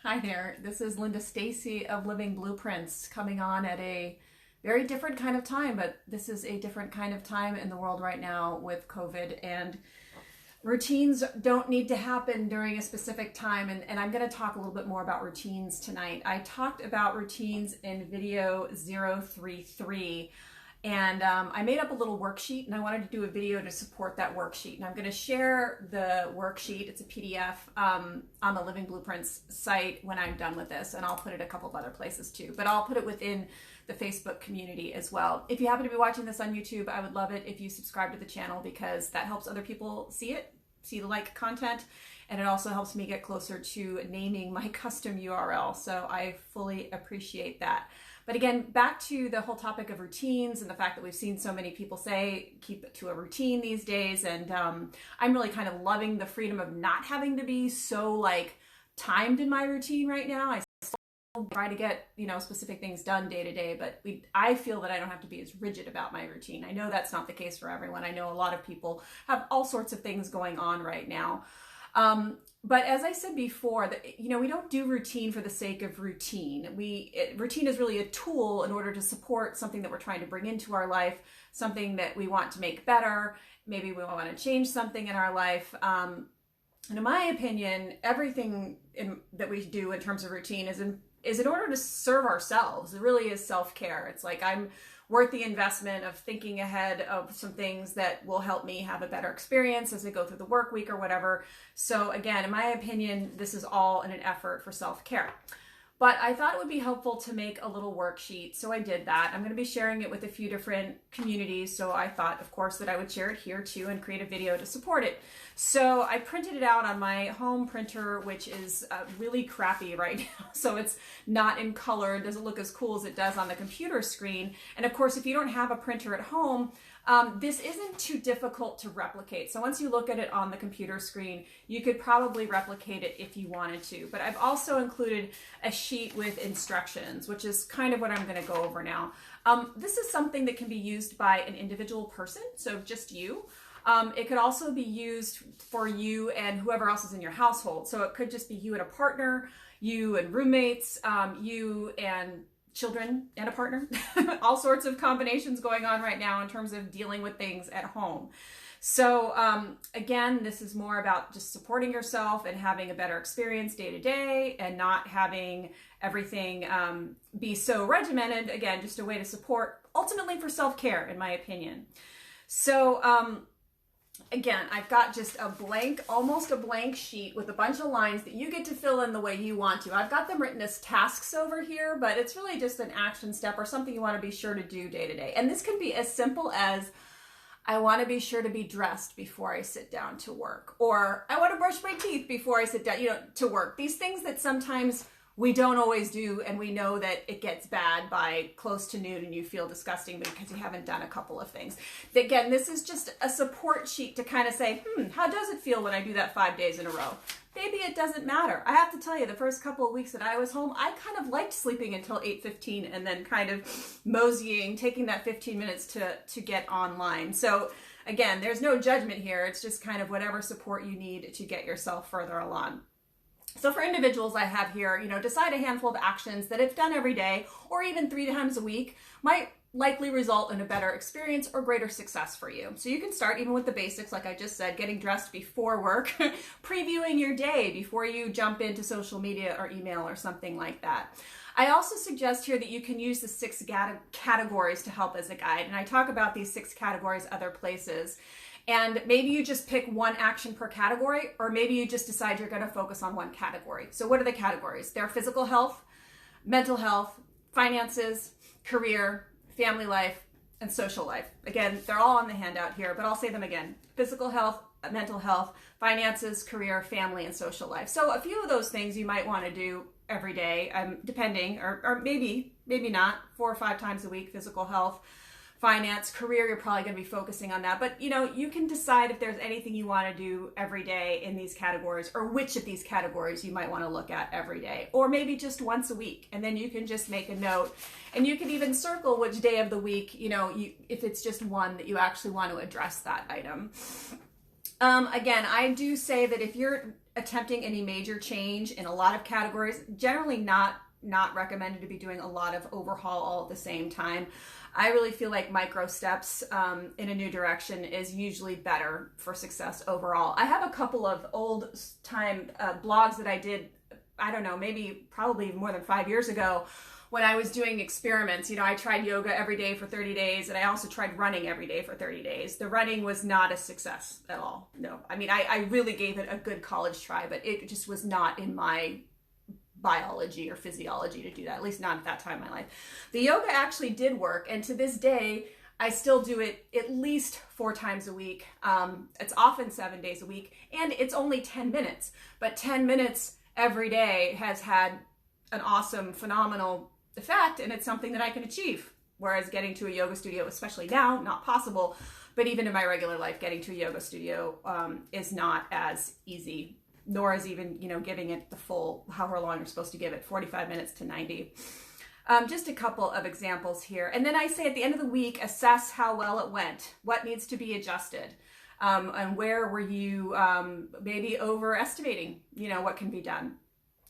Hi there, this is Linda Stacy of Living Blueprints coming on at a very different kind of time, but this is a different kind of time in the world right now with COVID, and routines don't need to happen during a specific time, and I'm going to talk a little bit more about routines tonight. I talked about routines in video 033, and I made up a little worksheet, and I wanted to do a video to support that worksheet. And I'm going to share the worksheet. It's a PDF on the Living Blueprints site when I'm done with this, and I'll put it a couple of other places too. But I'll put it within the Facebook community as well. If you happen to be watching this on YouTube, I would love it if you subscribe to the channel, because that helps other people see it, see the content, and it also helps me get closer to naming my custom URL. So I fully appreciate that. But again, back to the whole topic of routines and the fact that we've seen so many people say, keep it to a routine these days. And I'm really kind of loving the freedom of not having to be so timed in my routine right now. I still try to get, specific things done day to day, but I feel that I don't have to be as rigid about my routine. I know that's not the case for everyone. I know a lot of people have all sorts of things going on right now. But as I said before, we don't do routine for the sake of routine. Routine is really a tool in order to support something that we're trying to bring into our life, something that we want to make better. Maybe we want to change something in our life. And in my opinion, everything that we do in terms of routine is in order to serve ourselves. It really is self-care. It's like I'm worth the investment of thinking ahead of some things that will help me have a better experience as I go through the work week or whatever. So again, in my opinion, this is all in an effort for self-care. But I thought it would be helpful to make a little worksheet, so I did that. I'm going to be sharing it with a few different communities, so I thought, of course, that I would share it here too and create a video to support it. So I printed it out on my home printer, which is really crappy right now, so it's not in color. It doesn't look as cool as it does on the computer screen. And of course, if you don't have a printer at home, this isn't too difficult to replicate. So once you look at it on the computer screen, you could probably replicate it if you wanted to. But I've also included a sheet with instructions, which is kind of what I'm going to go over now. This is something that can be used by an individual person, so just you. It could also be used for you and whoever else is in your household. So it could just be you and a partner, you and roommates, you and children and a partner, all sorts of combinations going on right now in terms of dealing with things at home. So again, this is more about just supporting yourself and having a better experience day to day and not having everything be so regimented. Again, just a way to support, ultimately for self-care, in my opinion. So again, I've got just a blank, almost a blank sheet with a bunch of lines that you get to fill in the way you want to. I've got them written as tasks over here, but it's really just an action step or something you want to be sure to do day to day. And this can be as simple as, I want to be sure to be dressed before I sit down to work, or I want to brush my teeth before I sit down, to work. These things that sometimes we don't always do, and we know that it gets bad by close to noon and you feel disgusting because you haven't done a couple of things. Again, this is just a support sheet to kind of say, how does it feel when I do that 5 days in a row? Maybe it doesn't matter. I have to tell you, the first couple of weeks that I was home, I kind of liked sleeping until 8:15 and then kind of moseying, taking that 15 minutes to get online. So again, there's no judgment here. It's just kind of whatever support you need to get yourself further along. So for individuals, I have here, decide a handful of actions that if done every day or even 3 times a week might likely result in a better experience or greater success for you. So you can start even with the basics, like I just said, getting dressed before work, previewing your day before you jump into social media or email or something like that. I also suggest here that you can use the 6 categories to help as a guide. And I talk about these 6 categories other places. And maybe you just pick one action per category, or maybe you just decide you're going to focus on one category. So what are the categories? They're physical health, mental health, finances, career, family life, and social life. Again, they're all on the handout here, but I'll say them again. Physical health, mental health, finances, career, family, and social life. So a few of those things you might want to do every day, depending, or maybe not, 4 or 5 times a week. Physical health, finance, career, you're probably going to be focusing on that. But you can decide if there's anything you want to do every day in these categories, or which of these categories you might want to look at every day, or maybe just once a week. And then you can just make a note, and you can even circle which day of the week, if it's just one that you actually want to address that item. Again, I do say that if you're attempting any major change in a lot of categories. Generally not recommended to be doing a lot of overhaul all at the same time. I really feel like micro steps in a new direction is usually better for success overall. I have a couple of old time blogs that I did, I don't know, probably more than 5 years ago, when I was doing experiments. You know, I tried yoga every day for 30 days, and I also tried running every day for 30 days. The running was not a success at all. No, I mean, I really gave it a good college try, but it just was not in my biology or physiology to do that, at least not at that time in my life. The yoga actually did work, and to this day, I still do it at least 4 times a week. It's often 7 days a week, and it's only 10 minutes, but 10 minutes every day has had an awesome, phenomenal effect, and it's something that I can achieve. Whereas getting to a yoga studio, especially now, not possible, but even in my regular life, getting to a yoga studio is not as easy, nor is even, you know, giving it the full, however long you're supposed to give it, 45 minutes to 90. Just a couple of examples here. And then I say at the end of the week, assess how well it went, what needs to be adjusted, and where were you maybe overestimating, you know, what can be done.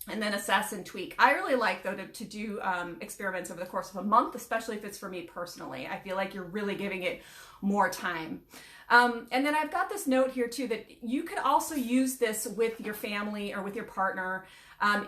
And then assess and tweak. I really like, though, to do experiments over the course of a month, especially if it's for me personally. I feel like you're really giving it more time. And then I've got this note here, too, that you could also use this with your family or with your partner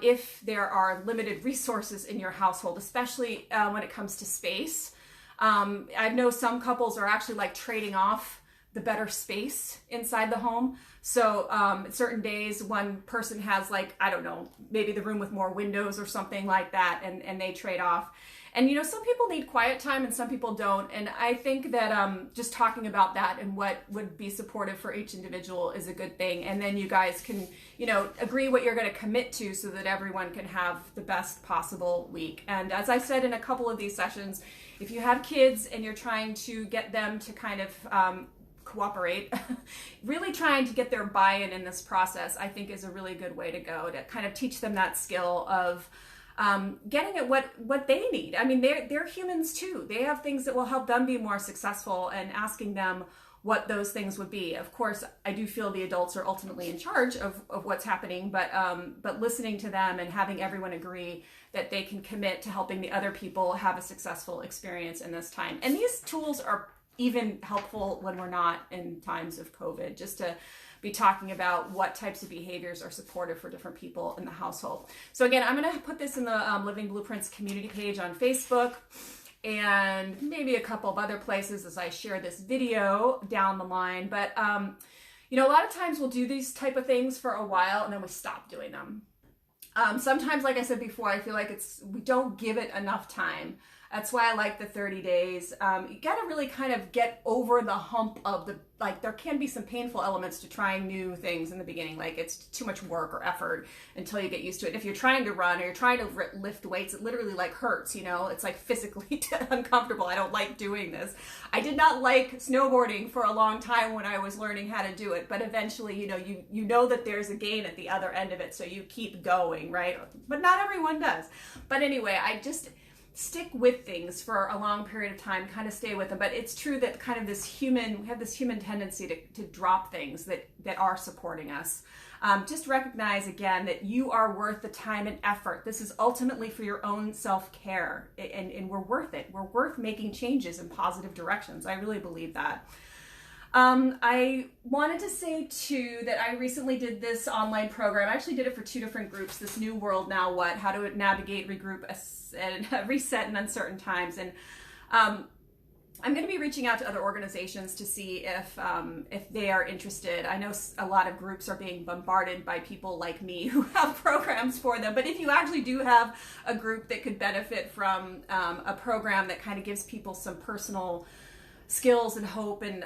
if there are limited resources in your household, especially when it comes to space. I know some couples are actually like trading off the better space inside the home. So certain days one person has, like, I don't know, maybe the room with more windows or something like that, and they trade off. And, you know, some people need quiet time and some people don't. And I think that just talking about that and what would be supportive for each individual is a good thing. And then you guys can, you know, agree what you're going to commit to so that everyone can have the best possible week. And as I said in a couple of these sessions, if you have kids and you're trying to get them to kind of cooperate, really trying to get their buy-in in this process, I think is a really good way to go, to kind of teach them that skill of getting at what they need. I mean, they're humans too. They have things that will help them be more successful, and asking them what those things would be. Of course, I do feel the adults are ultimately in charge of what's happening, but listening to them and having everyone agree that they can commit to helping the other people have a successful experience in this time. And these tools are even helpful when we're not in times of COVID, just to be talking about what types of behaviors are supportive for different people in the household. So again, I'm going to put this in the Living Blueprints community page on Facebook, and maybe a couple of other places as I share this video down the line. But, you know, a lot of times we'll do these type of things for a while and then we stop doing them. Sometimes, like I said before, I feel like we don't give it enough time. That's why I like the 30 days. You got to really kind of get over the hump of there can be some painful elements to trying new things in the beginning. Like, it's too much work or effort until you get used to it. If you're trying to run or you're trying to lift weights, it literally like hurts, you know, it's like physically uncomfortable. I don't like doing this. I did not like snowboarding for a long time when I was learning how to do it, but eventually, you know, you know that there's a gain at the other end of it. So you keep going, right? But not everyone does. But anyway, I just stick with things for a long period of time, kind of stay with them. But it's true that kind of we have this human tendency to drop things that are supporting us. Just recognize again that you are worth the time and effort. This is ultimately for your own self-care, and we're worth it. We're worth making changes in positive directions. I really believe that. I wanted to say too that I recently did this online program. I actually did it for 2 different groups, this New World Now What, how to navigate, regroup, and reset in uncertain times. And I'm going to be reaching out to other organizations to see if they are interested. I know a lot of groups are being bombarded by people like me who have programs for them. But if you actually do have a group that could benefit from a program that kind of gives people some personal skills and hope and,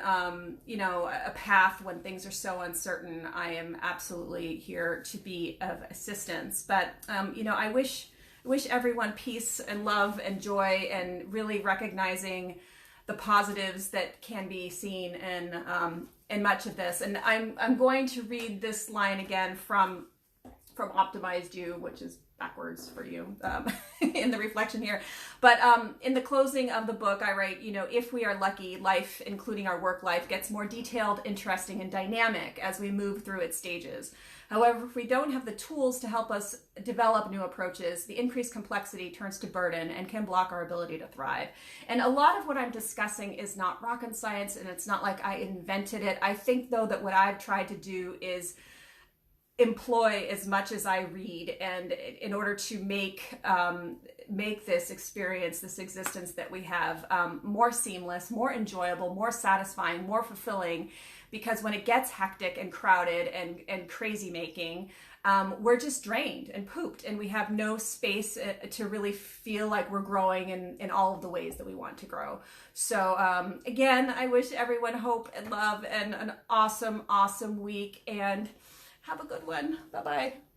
you know, a path when things are so uncertain, I am absolutely here to be of assistance. But, you know, I wish everyone peace and love and joy, and really recognizing the positives that can be seen in much of this. And I'm going to read this line again from from optimized you, which is backwards for you in the reflection here. But in the closing of the book, I write, you know, if we are lucky, life, including our work life, gets more detailed, interesting, and dynamic as we move through its stages. However, if we don't have the tools to help us develop new approaches, the increased complexity turns to burden and can block our ability to thrive. And a lot of what I'm discussing is not rocket science, and it's not like I invented it. I think, though, that what I've tried to do is employ as much as I read, and in order to make this experience, this existence that we have, more seamless, more enjoyable, more satisfying, more fulfilling. Because when it gets hectic and crowded and crazy making, we're just drained and pooped, and we have no space to really feel like we're growing in all of the ways that we want to grow. So again, I wish everyone hope and love and an awesome, awesome week, and have a good one. Bye-bye.